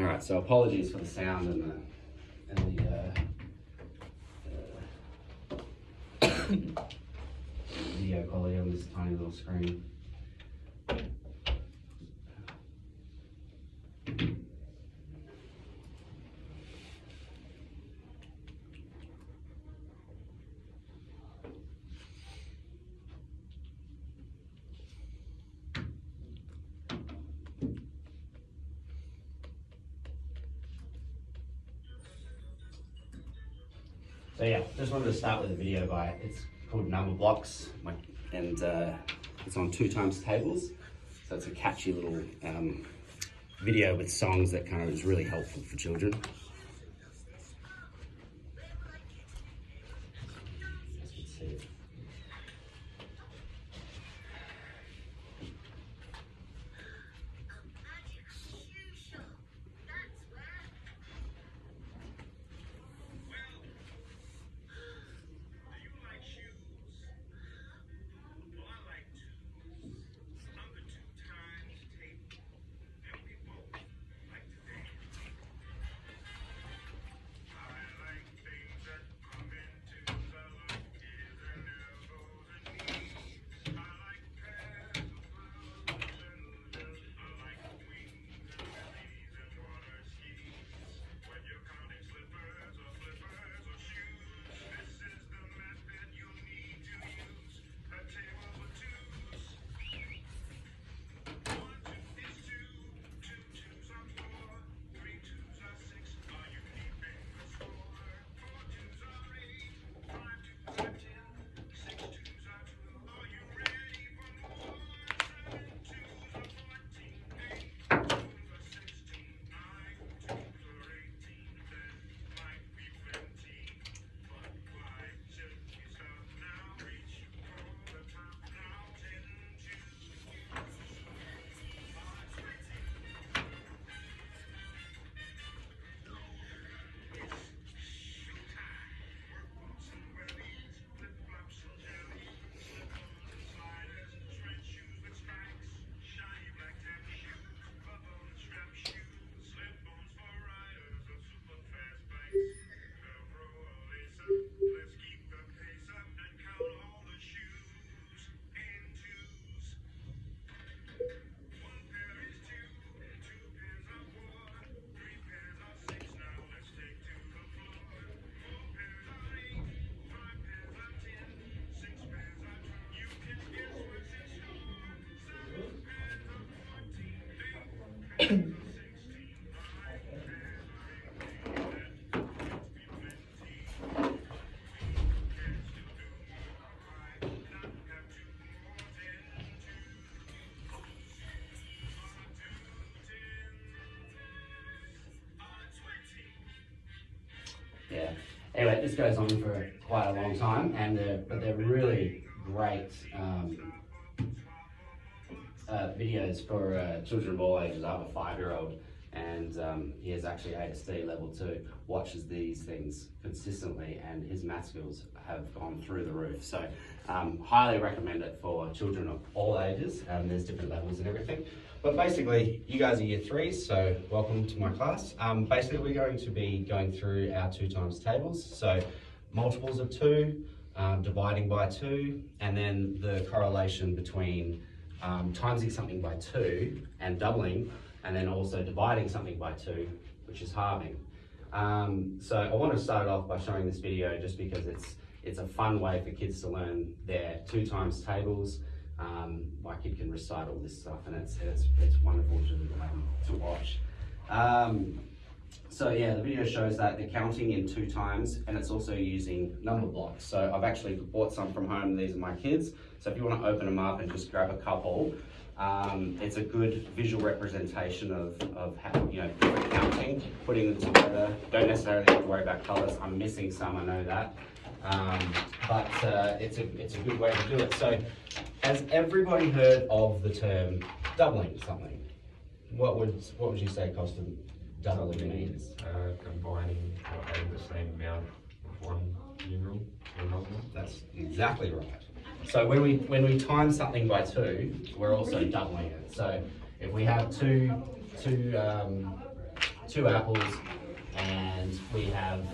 All right, so apologies for the sound and the video quality on this tiny little screen. So yeah, just wanted to start with a video it's called Numberblocks, and it's on 2x tables. So it's a catchy little video with songs that kind of is really helpful for children. As you can see. Yeah. Anyway, this goes on for quite a long time, and they're really great videos for children of all ages. I have a 5-year-old, and he has actually ASD level 2, watches these things consistently, and his math skills have gone through the roof. So highly recommend it for children of all ages, and there's different levels and everything. But basically, you guys are year 3s, so welcome to my class. Basically, we're going to be going through our 2x tables. So multiples of 2, dividing by 2, and then the correlation between timesing something by 2 and doubling, and then also dividing something by 2, which is halving. So I want to start off by showing this video just because it's a fun way for kids to learn their 2x tables. My kid can recite all this stuff, and it's wonderful to watch. So yeah, the video shows that they're counting in 2x, and it's also using Numberblocks. So I've actually bought some from home. These are my kids. So if you want to open them up and just grab a couple, it's a good visual representation of how, different counting, putting them together. Don't necessarily have to worry about colours. I'm missing some, I know that. But it's a good way to do it. So has everybody heard of the term doubling something? What would you say, Costin, doubling means? Combining or adding the same amount of one numeral to another one. That's exactly right. So when we times something by 2, we're also doubling it. So if we have two 2 apples, and we have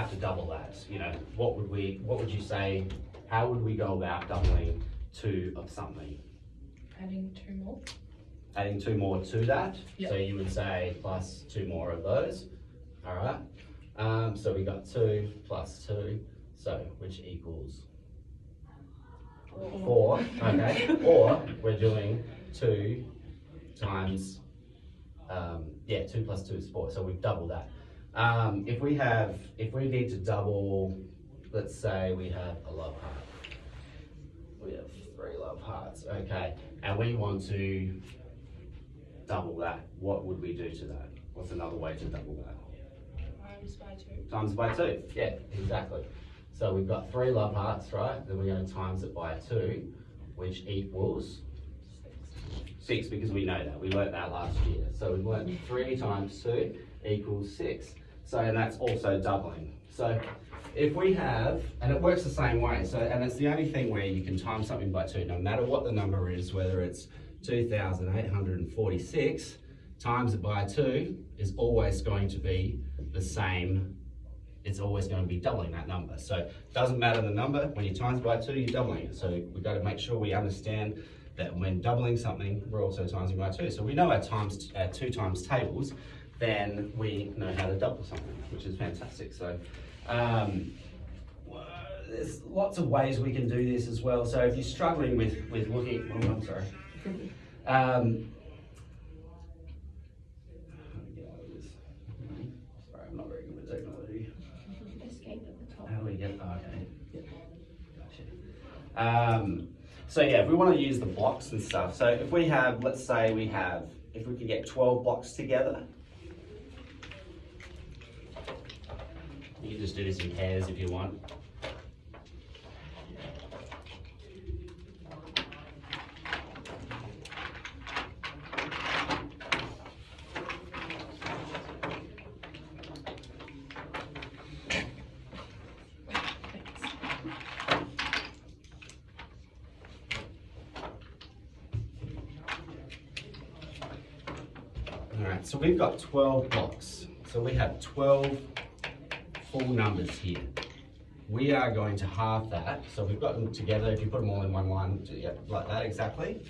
to double that. You know, what would you say? How would we go about doubling 2 of something? Adding 2 more. Adding 2 more to that. Yep. So you would say plus 2 more of those. All right. So we got 2 plus 2. So which equals 4. Okay. Or we're doing 2 times. 2 plus 2 is 4. So we've doubled that. If we need to double, let's say we have a love heart. We have 3 love hearts, okay, and we want to double that. What would we do to that? What's another way to double that? Times by 2. Times by 2, yeah, exactly. So we've got 3 love hearts, right? Then we're going to times it by 2, which equals 6, because we know that. We learnt that last year. So we've learnt 3 times 2 equals 6. So, and that's also doubling. So if we have, and it works the same way, so, and it's the only thing where you can times something by 2, no matter what the number is, whether it's 2,846, times it by 2 is always going to be the same. It's always going to be doubling that number. So it doesn't matter the number, when you times by 2, you're doubling it. So we've got to make sure we understand that when doubling something, we're also timesing by 2. So we know our 2 times tables, then we know how to double something, which is fantastic. So there's lots of ways we can do this as well. So if you're struggling with looking, oh, I'm sorry. Sorry, I'm not very good with technology. Escape at the top. How do we get, okay. Gotcha. So yeah, if we want to use the blocks and stuff, so if we have, let's say if we could get 12 blocks together, you can just do this in pairs if you want. All right, so we've got 12 blocks. So we have 12 full numbers here. We are going to halve that. So we've got them together. If you put them all in one line, yeah, like that exactly.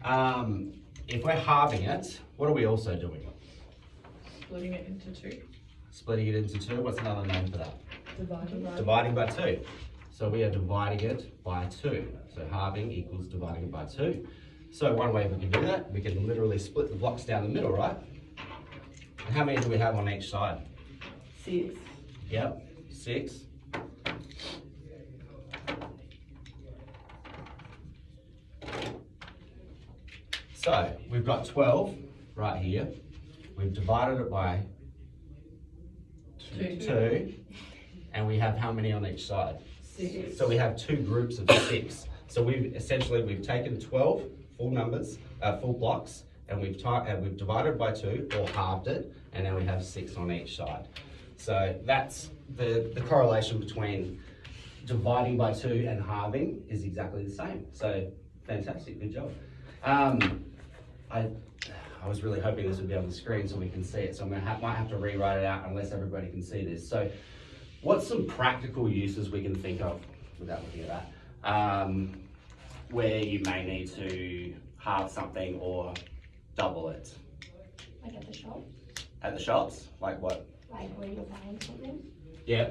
If we're halving it, what are we also doing? Splitting it into 2. Splitting it into 2. What's another name for that? Dividing. Dividing by 2. So we are dividing it by 2. So halving equals dividing it by 2. So one way we can do that, we can literally split the blocks down the middle, right? And how many do we have on each side? 6. Yep, 6. So we've got 12 right here. We've divided it by 2. And we have how many on each side? 6. So we have 2 groups of 6. So we've taken 12 full numbers, full blocks, and we've divided by 2 or halved it, and now we have 6 on each side. So that's the correlation between dividing by 2 and halving is exactly the same. So fantastic, good job. I was really hoping this would be on the screen so we can see it, so might have to rewrite it out unless everybody can see this. So what's some practical uses we can think of, without looking at that, where you may need to halve something or double it? Like at the shop, At the shops? Like what? like where you're buying something. Yeah.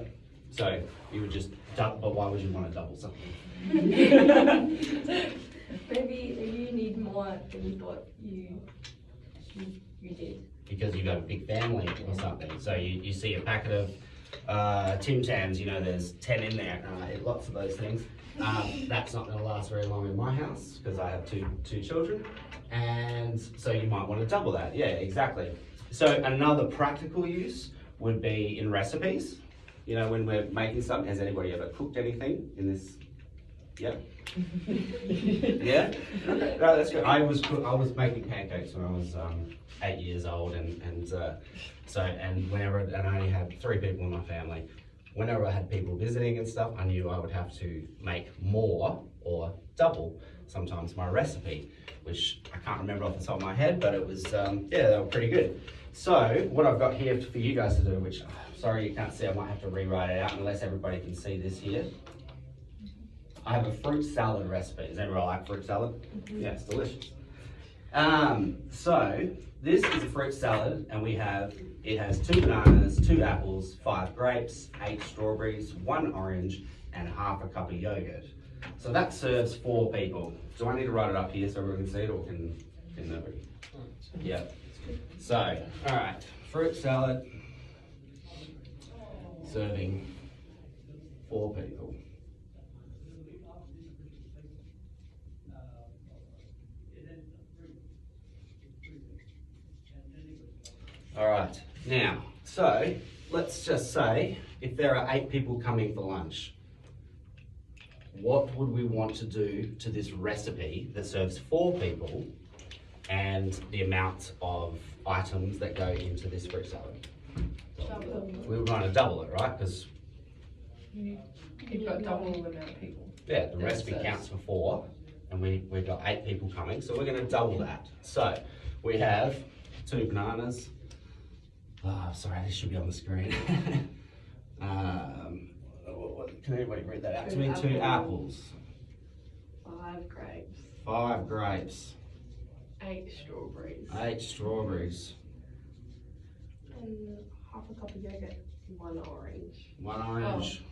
So you would just double, but why would you want to double something? Maybe you need more than you thought you did. Because you've got a big family or something. So you see a packet of Tim Tams, you know, there's 10 in there, lots of those things. That's not going to last very long in my house because I have two children. And so you might want to double that. Yeah, exactly. So another practical use would be in recipes. You know, when we're making something, has anybody ever cooked anything in this? Yeah? Yeah? Okay. No, that's good. I was making pancakes when I was 8 years old, and I only had 3 people in my family. Whenever I had people visiting and stuff, I knew I would have to make more or double sometimes my recipe, which I can't remember off the top of my head, but it was, yeah, they were pretty good. So what I've got here for you guys to do, which sorry you can't see, I might have to rewrite it out unless everybody can see this here. I have a fruit salad recipe. Does anyone like fruit salad? Yeah, it's delicious. So this is a fruit salad, and it has 2 bananas, 2 apples, 5 grapes, 8 strawberries, 1 orange, and half a cup of yogurt. So that serves 4 people. Do I need to write it up here so everyone can see it, or can nobody? Yeah. So, all right, fruit salad serving 4 people. All right, now, so let's just say if there are 8 people coming for lunch, what would we want to do to this recipe that serves 4 people and the amount of items that go into this fruit salad? We would want to double it, right? Because You've got double the amount of people. yeah, the recipe counts for 4, and we've got 8 people coming, so we're going to double that. So we have 2 bananas. Oh, sorry, this should be on the screen. Can anybody read that out to me? 2 apples. 5 grapes. 5 grapes. 8 strawberries. 8 strawberries. And half a cup of yogurt. 1 orange. 1 orange.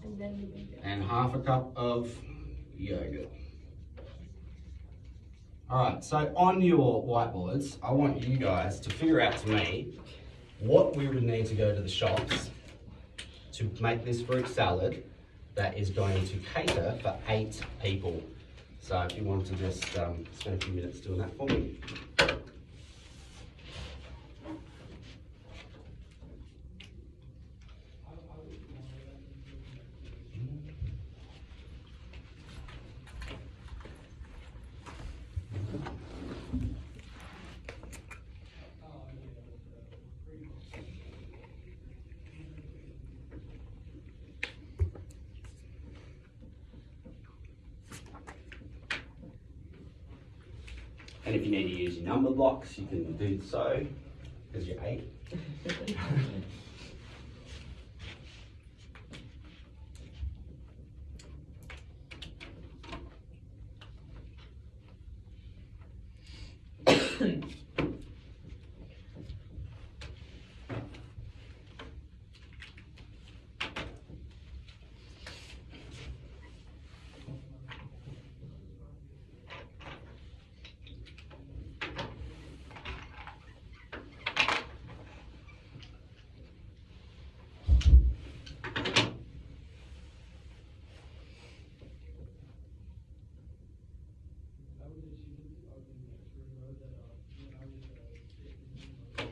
And then the yogurt. And half a cup of yogurt. Alright, so on your whiteboards, I want you guys to figure out to me what we would need to go to the shops to make this fruit salad that is going to cater for 8 people. So if you want to just spend a few minutes doing that for me. And if you need to use your number blocks, you can do so, because you're 8.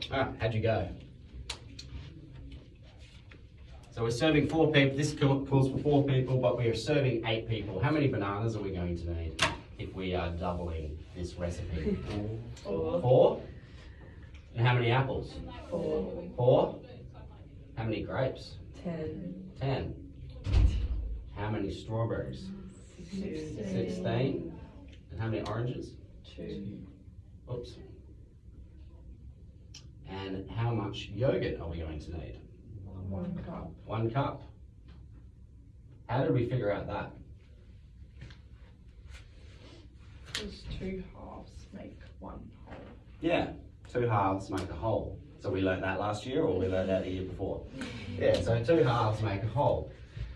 Alright, how'd you go? So we're serving 4 people, this calls for 4 people, but we are serving 8 people. How many bananas are we going to need if we are doubling this recipe? 4. 4? And how many apples? 4. 4? How many grapes? 10. 10. How many strawberries? 16. And how many oranges? 2. Oops. And how much yogurt are we going to need? 1 cup. 1 cup. How did we figure out that? Because 2 halves make 1 whole. Yeah, 2 halves make a whole. So we learned that last year, or we learned that the year before? Yeah, so 2 halves make a whole.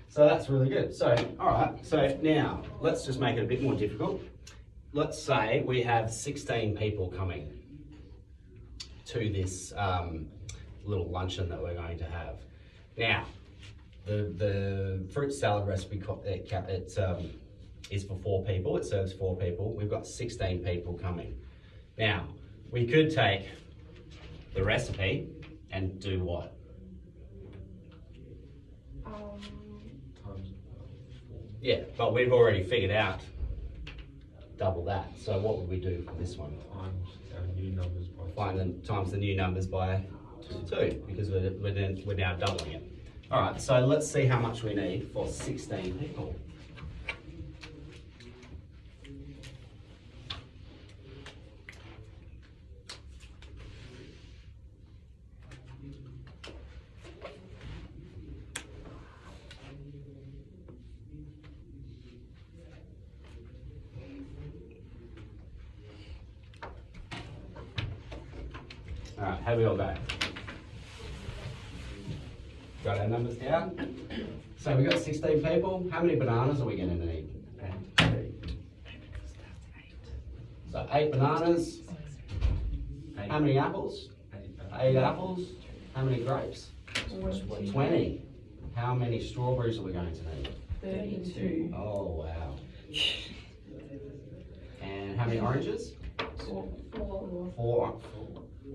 So that's really good. So, all right, so now let's just make it a bit more difficult. Let's say we have 16 people coming to this little luncheon that we're going to have. Now, the fruit salad recipe is for 4 people. It serves 4 people. We've got 16 people coming. Now, we could take the recipe and do what? Yeah, but we've already figured out double that. So what would we do for this one? Times our new numbers by Times the new numbers by 2, because we're now doubling it. All right, so let's see how much we need for 16 people. Alright, how we all go? Got our numbers down? So we got 16 people. How many bananas are we gonna need? So 8 bananas. How many apples? 8 apples. How many grapes? 20. How many strawberries are we going to need? 32. Oh, wow. And how many oranges? 4.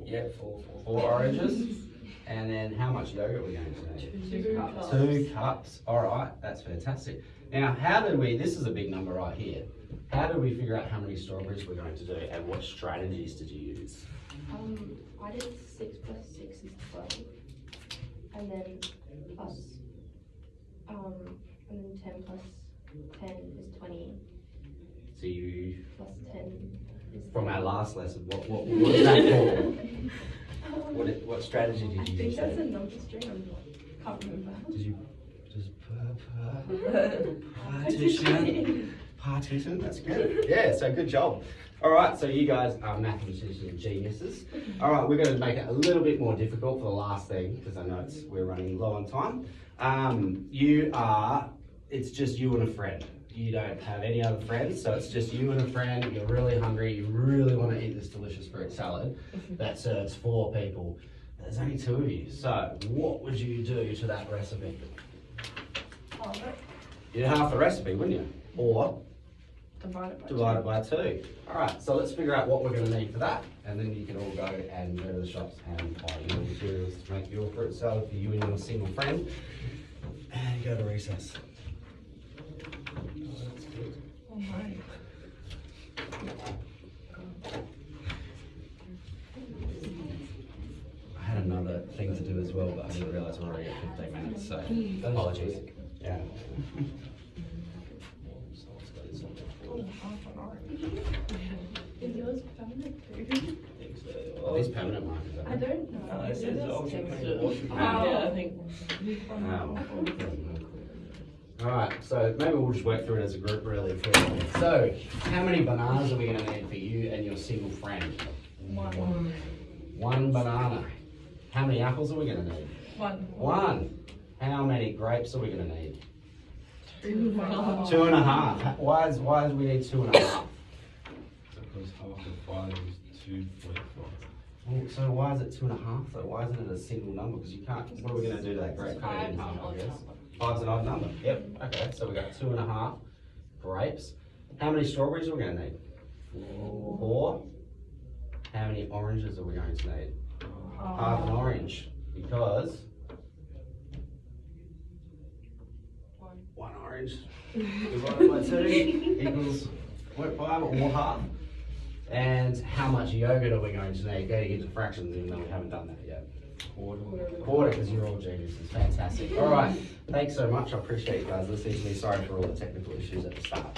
Yeah, four. 4 oranges. And then how much yogurt are we going to need? 2 cups. 2 cups. All right, that's fantastic. Now, how did we, this is a big number right here. How did we figure out how many strawberries we're going to do and what strategies did you use? I did 6 plus 6 is 12. And then plus, and then 10 plus 10 is 20. So you, Plus 10 is. from our last lesson, what is that called? What strategy I did you think use? that's a number string, I can't remember. Did you just partition? Partition, that's good. Yeah, so good job. All right, so you guys are mathematician geniuses. All right, we're going to make it a little bit more difficult for the last thing because I know we're running low on time. It's just you and a friend. You don't have any other friends, so it's just you and a friend. You're really hungry. You really want to eat this delicious fruit salad that serves 4 people. There's only 2 of you. So what would you do to that recipe? You'd half the recipe, wouldn't you? Or Divided by 2. divide it by 2. All right, so let's figure out what we're going to need for that, and then you can all go and go to the shops and buy your materials to make your fruit salad for you and your single friend, and go to recess. Oh my. I had another thing to do as well, but I didn't realise we're already at 15 minutes, so apologies. Yeah. Oh, half an orange. Is yours permanent too? Are these permanent markers? I don't know. It says option. Yeah, I think. All right, so maybe we'll just work through it as a group really quickly. So, how many bananas are we going to need for you and your single friend? 1. 1 banana. How many apples are we going to need? 1. 1. How many grapes are we going to need? 2.5. 2.5. Why do we need 2.5? Because half of 5 is 2.5. Well, so why is it 2.5? So why isn't it a single number? Because you can't. What are we going to do to that grape? Cut it in half, I guess. 5's an odd number. Yep. Okay. So we got 2.5 grapes. How many strawberries are we going to need? 4. How many oranges are we going to need? Half an orange, because 1 orange divided by 2 equals 0.5 or half. And how much yogurt are we going to need? Getting into fractions, even though we haven't done that yet. Quarter, because you're all geniuses. Fantastic. All right. Thanks so much. I appreciate you guys listening to me. Sorry for all the technical issues at the start.